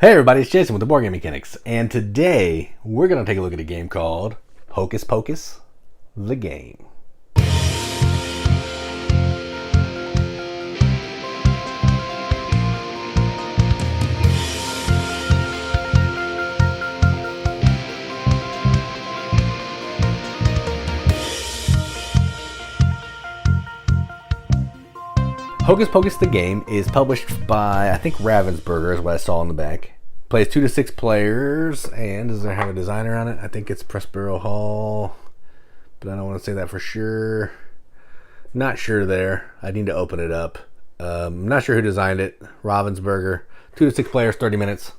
Hey everybody, it's Jason with the Boardgame Mechanics, and today we're going to take a look at a game called Hocus Pocus, the game. Hocus Pocus, the game is published by, I think, Ravensburger is what I saw on the back. Plays 2 to 6 players, and does it have a designer on it? I think it's Prospero Hall, but I don't want to say that for sure. Not sure there. I need to open it up. I'm not sure who designed it. Ravensburger. 2 to 6 players, 30 minutes.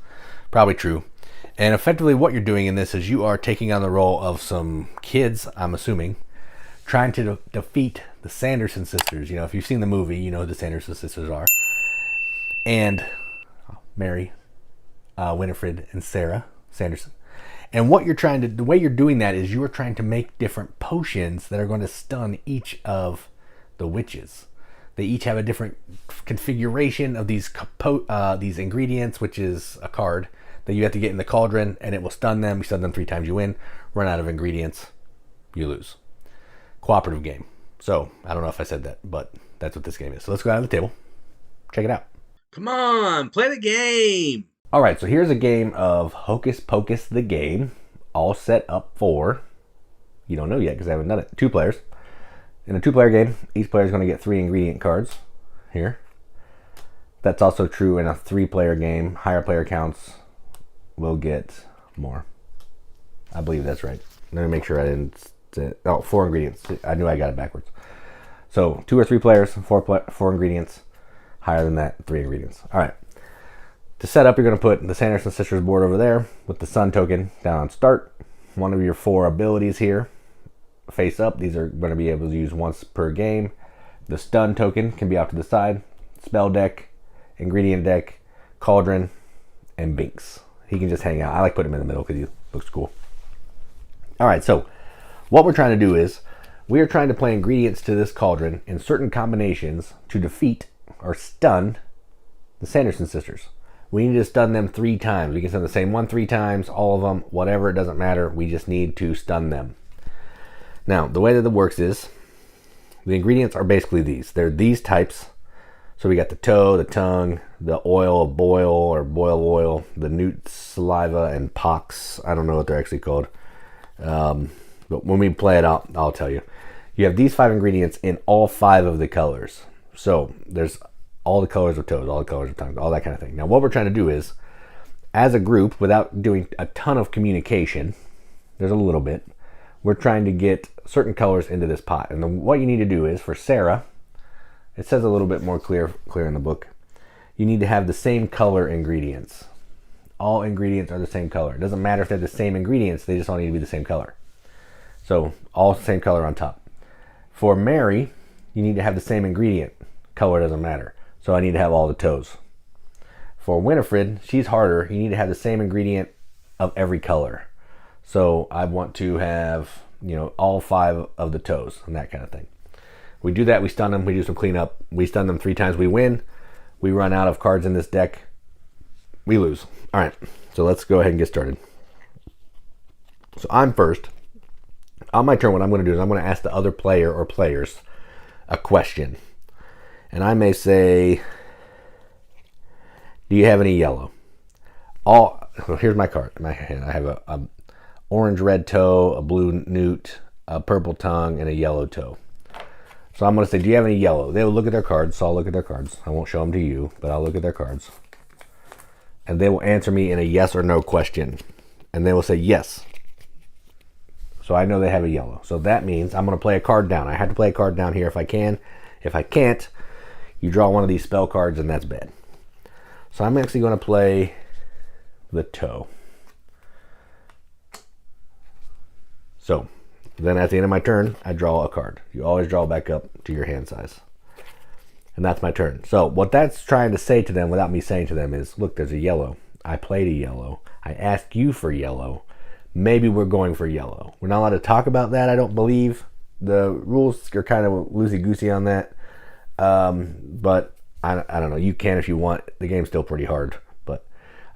Probably true. And effectively what you're doing in this is you are taking on the role of some kids, I'm assuming, trying to defeat the Sanderson sisters. You know, if you've seen the movie, you know who the Sanderson sisters are. And Mary, Winifred, and Sarah Sanderson. And what you're trying to, the way you're doing that is you are trying to make different potions that are going to stun each of the witches. They each have a different configuration of these ingredients, which is a card that you have to get in the cauldron, and it will stun them. You stun them 3 times, you win. Run out of ingredients, you lose. Cooperative game. So, I don't know if I said that, but that's what this game is. So let's go out of the table. Check it out. Come on, play the game. Alright, so here's a game of Hocus Pocus, the game. All set up for, you don't know yet because I haven't done it, 2 players. In a 2-player game, each player is going to get 3 ingredient cards here. That's also true in a 3-player game. Higher player counts will get more. I believe that's right. Let me make sure I didn't... 4 ingredients. I knew I got it backwards. So 2 or 3 players, 4 ingredients. Higher than that, 3 ingredients. All right. To set up, you're going to put the Sanderson Sisters board over there with the sun token down on start. One of your 4 abilities here, face up. These are going to be able to use once per game. The stun token can be off to the side. Spell deck, ingredient deck, cauldron, and Binks. He can just hang out. I like putting him in the middle because he looks cool. All right, so what we're trying to do is we are trying to play ingredients to this cauldron in certain combinations to defeat or stun the Sanderson sisters. We need to stun them 3 times. We can stun the same one 3 times, all of them, whatever, it doesn't matter. We just need to stun them. Now, the way that it works is the ingredients are basically these. They're these types. So we got the toe, the tongue, the oil of boil or boil oil, the newt, saliva, and pox. I don't know what they're actually called. But when we play it out, I'll tell you. You have these 5 ingredients in all 5 of the colors. So there's all the colors of toes, all the colors of tongues, all that kind of thing. Now what we're trying to do is, as a group, without doing a ton of communication, there's a little bit, we're trying to get certain colors into this pot. And then what you need to do is, for Sarah, it says a little bit more clear in the book, you need to have the same color ingredients. All ingredients are the same color. It doesn't matter if they're the same ingredients, they just all need to be the same color. So all the same color on top. For Mary, you need to have the same ingredient. Color doesn't matter. So I need to have all the toes. For Winifred, she's harder. You need to have the same ingredient of every color. So I want to have, you know, all 5 of the toes and that kind of thing. We do that, we stun them, we do some cleanup. We stun them 3 times, we win. We run out of cards in this deck, we lose. All right, so let's go ahead and get started. So I'm first. On my turn, what I'm going to do is I'm going to ask the other player or players a question. And I may say, do you have any yellow? Well, here's my card in my hand. I have a orange red toe, a blue newt, a purple tongue, and a yellow toe. So I'm going to say, do you have any yellow? They will look at their cards, so I'll look at their cards. I won't show them to you, but I'll look at their cards. And they will answer me in a yes or no question. And they will say yes. So I know they have a yellow. So that means I'm going to play a card down. I have to play a card down here if I can. If I can't, you draw one of these spell cards and that's bad. So I'm actually going to play the toe. So then at the end of my turn, I draw a card. You always draw back up to your hand size. And that's my turn. So what that's trying to say to them without me saying to them is, look, there's a yellow. I played a yellow. I asked you for yellow. Maybe we're going for yellow. We're not allowed to talk about that, I don't believe. The rules are kind of loosey-goosey on that. But I don't know. You can if you want. The game's still pretty hard. But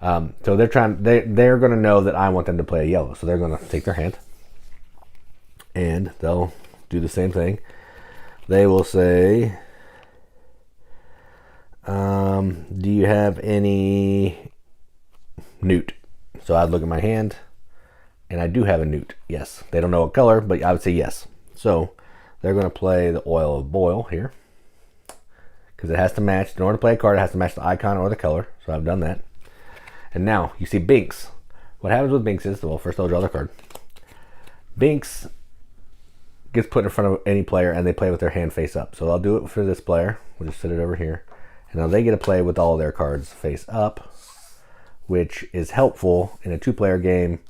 So they're going to know that I want them to play a yellow. So they're going to take their hand and they'll do the same thing. They will say, do you have any newt? So I'd look at my hand and I do have a newt. Yes. They don't know what color, but I would say yes. So they're going to play the oil of boil here because it has to match. In order to play a card, it has to match the icon or the color. So I've done that. And now you see Binks. What happens with Binks is, well, first they'll draw their card. Binks gets put in front of any player and they play with their hand face up. So I'll do it for this player. We'll just sit it over here. And now they get to play with all their cards face up, which is helpful in a 2-player game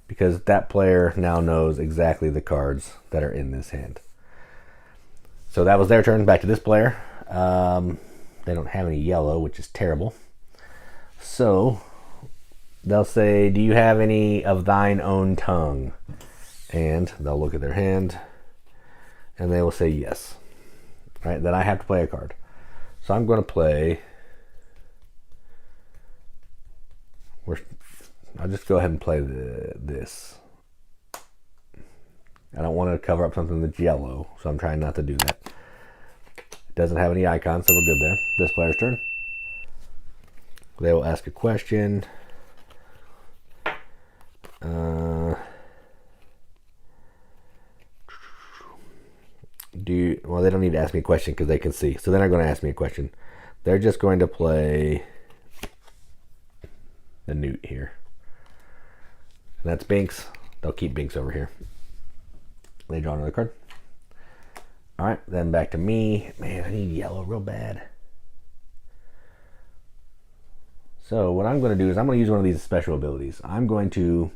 because that player now knows exactly the cards that are in this hand. So that was their turn. Back to this player. They don't have any yellow, which is terrible. So they'll say, do you have any of thine own tongue? And they'll look at their hand and they will say yes. All right, then I have to play a card. So I'm going to play. I'll just go ahead and play this. I don't want to cover up something that's yellow, so I'm trying not to do that. It doesn't have any icons, so we're good there. This player's turn. They will ask a question. Well, they don't need to ask me a question because they can see. So they're not going to ask me a question. They're just going to play the newt here. And that's Binks. They'll keep Binks over here. They draw another card. All right, then back to me. Man, I need yellow real bad. So what I'm going to do is I'm going to use one of these special abilities. I'm going to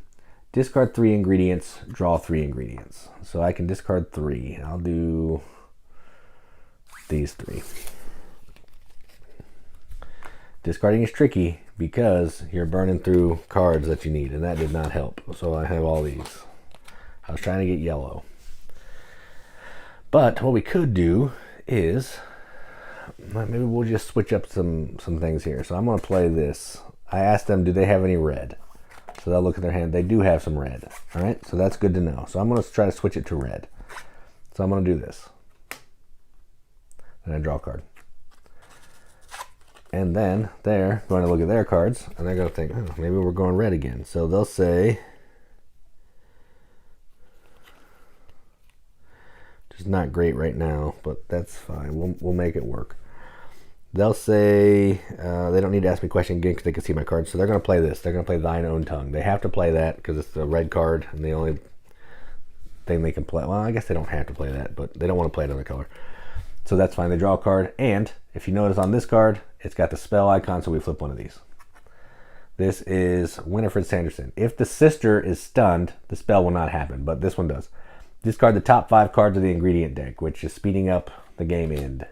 discard 3 ingredients, draw 3 ingredients. So I can discard 3. I'll do these 3. Discarding is tricky because you're burning through cards that you need, and that did not help. So I have all these. I was trying to get yellow. But what we could do is, maybe we'll just switch up some things here. So I'm going to play this. I asked them, do they have any red? So they'll look at their hand. They do have some red. All right, so that's good to know. So I'm going to try to switch it to red. So I'm going to do this. And I draw a card. And then they're going to look at their cards, and they're going to think, oh, maybe we're going red again. So they'll say, which is not great right now, but that's fine. We'll make it work. They'll say, they don't need to ask me a question again because they can see my cards. So they're going to play this. They're going to play Thine Own Tongue. They have to play that because it's a red card, and the only thing they can play, well, I guess they don't have to play that, but they don't want to play another color. So that's fine. They draw a card, and if you notice on this card, it's got the spell icon, so we flip one of these. This is Winifred Sanderson. If the sister is stunned, the spell will not happen, but this one does. Discard the top 5 cards of the ingredient deck, which is speeding up the game end,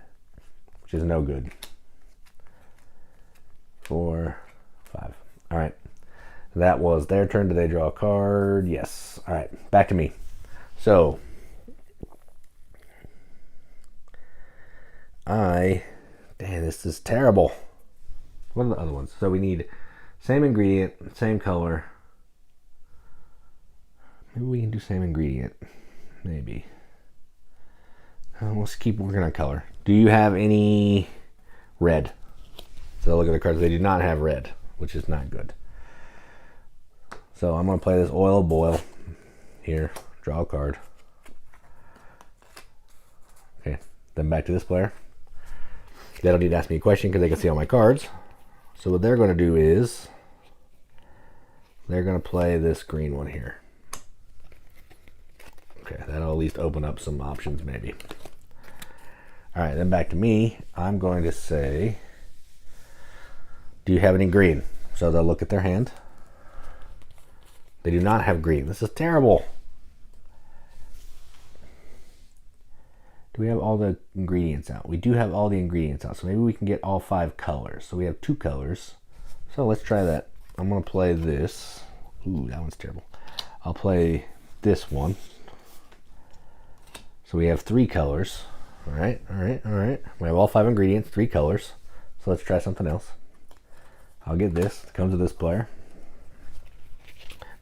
which is no good. 4, 5. All right. That was their turn. Did they draw a card? Yes. All right. Back to me. So, this is terrible. What are the other ones? So we need same ingredient, same color. Maybe we can do same ingredient. Maybe. Let's keep working on color. Do you have any red? So look at the cards. They do not have red, which is not good. So I'm going to play this oil boil here. Draw a card. Okay. Then back to this player. They don't need to ask me a question because they can see all my cards. So what they're going to do is they're going to play this green one here. Okay, that'll at least open up some options maybe. All right, then back to me. I'm going to say, do you have any green? So they'll look at their hand. They do not have green. This is terrible. Do we have all the ingredients out? We do have all the ingredients out. So maybe we can get all 5 colors. So we have 2 colors. So let's try that. I'm going to play this. Ooh, that one's terrible. I'll play this one. So we have 3 colors. All right. We have all 5 ingredients, 3 colors. So let's try something else. I'll get this. It comes with this player.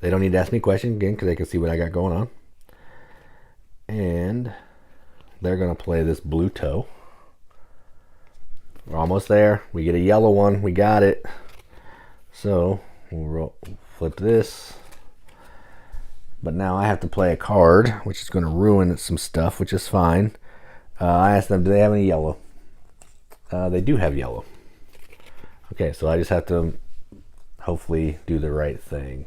They don't need to ask me questions again because they can see what I got going on. And they're going to play this blue toe. We're almost there. We get a yellow one. We got it. So we'll flip this. But now I have to play a card, which is going to ruin some stuff, which is fine. I asked them, do they have any yellow? They do have yellow. Okay, so I just have to hopefully do the right thing.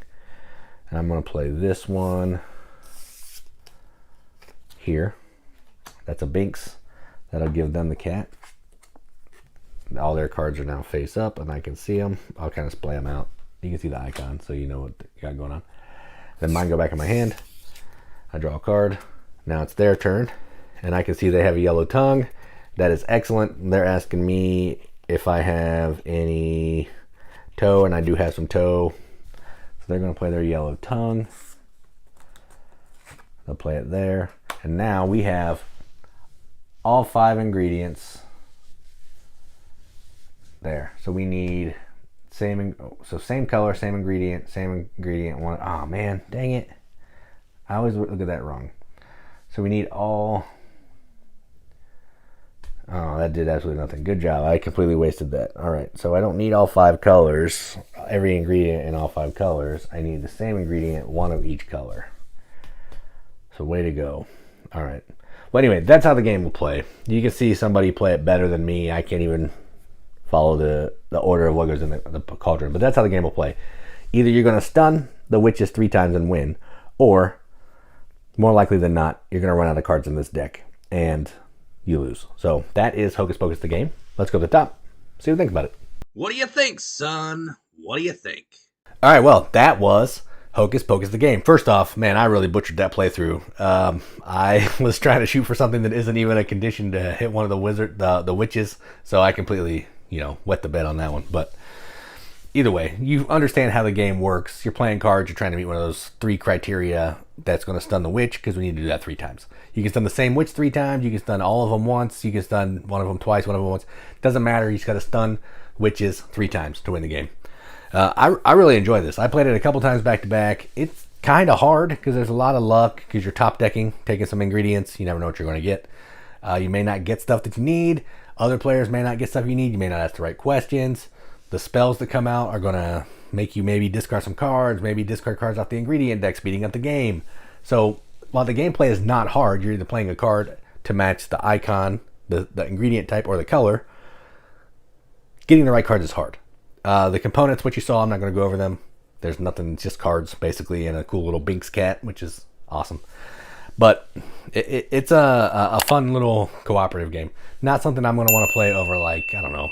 And I'm going to play this one here. That's a Binks. That'll give them the cat. All their cards are now face up, and I can see them. I'll kind of splay them out. You can see the icon, so you know what you got going on. Then mine go back in my hand. I draw a card. Now it's their turn, and I can see they have a yellow tongue. That is excellent. They're asking me if I have any toe, and I do have some toe. So they're going to play their yellow tongue. They'll play it there. And now we have all 5 ingredients there. So we need same color, same ingredient, one. Oh man, dang it. I always look at that wrong. So we need all. Oh, that did absolutely nothing. Good job. I completely wasted that. All right. So I don't need all 5 colors, every ingredient in all 5 colors. I need the same ingredient, one of each color. So way to go. All right. Well, anyway, that's how the game will play. You can see somebody play it better than me. I can't even follow the order of what goes in the cauldron, but that's how the game will play. Either you're going to stun the witches 3 times and win, or more likely than not, you're going to run out of cards in this deck and you lose. So that is Hocus Pocus the game. Let's go to the top. See what you think about it. What do you think, son? What do you think? All right, well, that was Hocus Pocus the game. First off, man, I really butchered that playthrough. I was trying to shoot for something that isn't even a condition to hit one of the witches, so I completely, wet the bed on that one. But either way, you understand how the game works. You're playing cards. You're trying to meet one of those 3 criteria that's going to stun the witch, because we need to do that 3 times. You can stun the same witch 3 times. You can stun all of them once. You can stun one of them twice, one of them once. Doesn't matter. You just got to stun witches 3 times to win the game. I really enjoy this. I played it a couple times back to back. It's kind of hard because there's a lot of luck, because you're top decking, taking some ingredients. You never know what you're going to get. You may not get stuff that you need. Other players may not get stuff you need. You may not ask the right questions. The spells that come out are going to make you maybe discard some cards, maybe discard cards off the ingredient deck, speeding up the game. So while the gameplay is not hard, you're either playing a card to match the icon, the ingredient type, or the color. Getting the right cards is hard. The components, what you saw, I'm not going to go over them. There's nothing, it's just cards basically, and a cool little Binks cat, which is awesome. But it's a fun little cooperative game. Not something I'm going to want to play over, like, I don't know,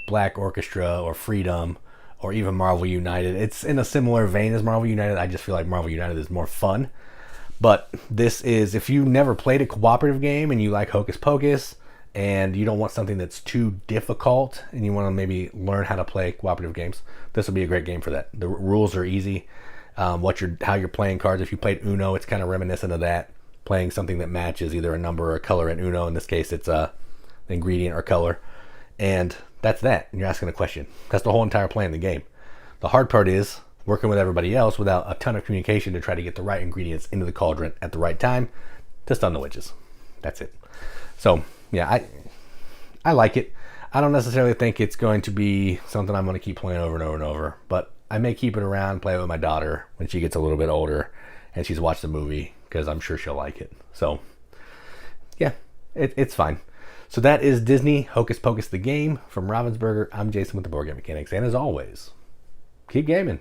Black Orchestra or Freedom or even Marvel United. It's in a similar vein as Marvel United. I just feel like Marvel United is more fun. But this is, if you never played a cooperative game and you like Hocus Pocus and you don't want something that's too difficult and you want to maybe learn how to play cooperative games, this will be a great game for that. The rules are easy. How you're playing cards. If you played Uno, it's kind of reminiscent of that. Playing something that matches either a number or a color in Uno. In this case, it's a ingredient or color. And that's that. And you're asking a question. That's the whole entire play in the game. The hard part is working with everybody else without a ton of communication to try to get the right ingredients into the cauldron at the right time to stun the witches. That's it. So, yeah, I like it. I don't necessarily think it's going to be something I'm going to keep playing over and over and over. But I may keep it around, play it with my daughter when she gets a little bit older and she's watched the movie, because I'm sure she'll like it. So, yeah, it's fine. So that is Disney Hocus Pocus the game from Ravensburger. I'm Jason with the Boardgame Mechanics, and as always, keep gaming.